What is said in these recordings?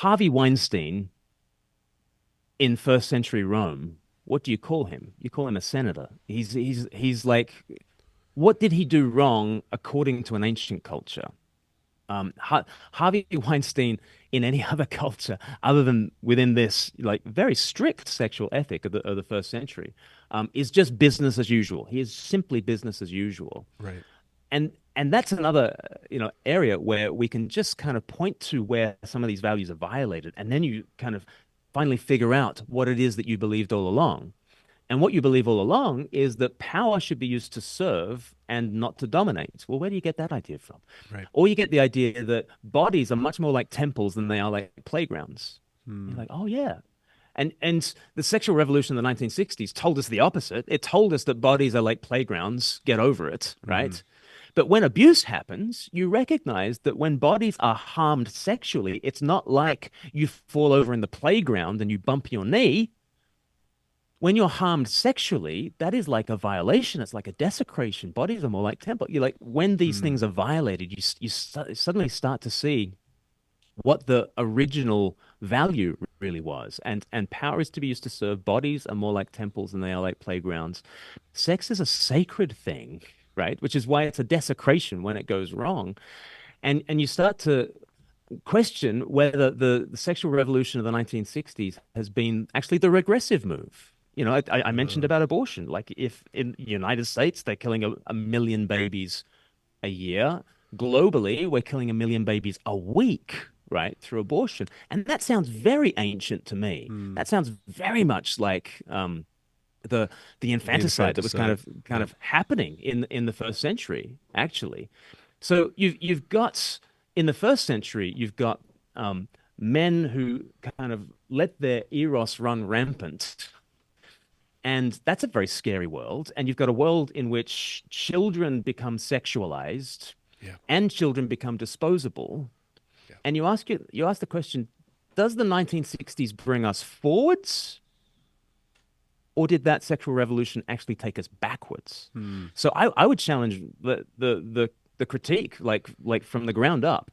Harvey Weinstein in first century Rome, what do you call him? You call him a senator. He's like, what did he do wrong according to an ancient culture? Harvey Weinstein in any other culture other than within this like very strict sexual ethic of the first century is just business as usual. He is simply business as usual. Right. And that's another area where we can just kind of point to where some of these values are violated, and then you kind of finally figure out what it is that you believed all along. And what you believe all along is that power should be used to serve and not to dominate. Well, where do you get that idea from? Right. Or you get the idea that bodies are much more like temples than they are like playgrounds. You're Hmm. like, oh yeah. And the sexual revolution of the 1960s told us the opposite. It told us that bodies are like playgrounds. Get over it, Hmm. right? But when abuse happens, you recognize that when bodies are harmed sexually, it's not like you fall over in the playground and you bump your knee. When you're harmed sexually, that is like a violation. It's like a desecration. Bodies are more like temple. You're like, when these Hmm. things are violated, suddenly start to see what the original value really was. And power is to be used to serve. Bodies are more like temples than they are like playgrounds. Sex is a sacred thing, right? Which is why it's a desecration when it goes wrong. And you start to question whether the sexual revolution of the 1960s has been actually the regressive move. I mentioned Uh, about abortion. Like if in the United States they're killing a million babies a year, globally we're killing a million babies a week, right, through abortion. And that sounds very ancient to me. hmm. That sounds very much like the the The infanticide that was kind infanticide. of kind Yeah. of happening in the first century, actually. So you've got in the first century, you've got men who kind of let their eros run rampant, and that's a very scary world. And you've got a world in which children become sexualized Yeah. and children become disposable. Yeah. And you ask the question, does the 1960s bring us forwards, or did that sexual revolution actually take us backwards? Hmm. So I would challenge the critique, like from the ground up.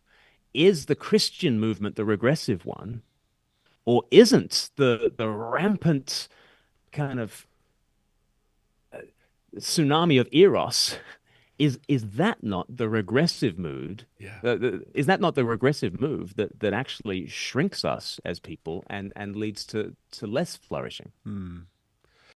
Is the Christian movement the regressive one, or isn't the rampant kind of tsunami of eros? Is that not the regressive mood? Yeah. Is that not the regressive move that actually shrinks us as people and leads to less flourishing? Hmm.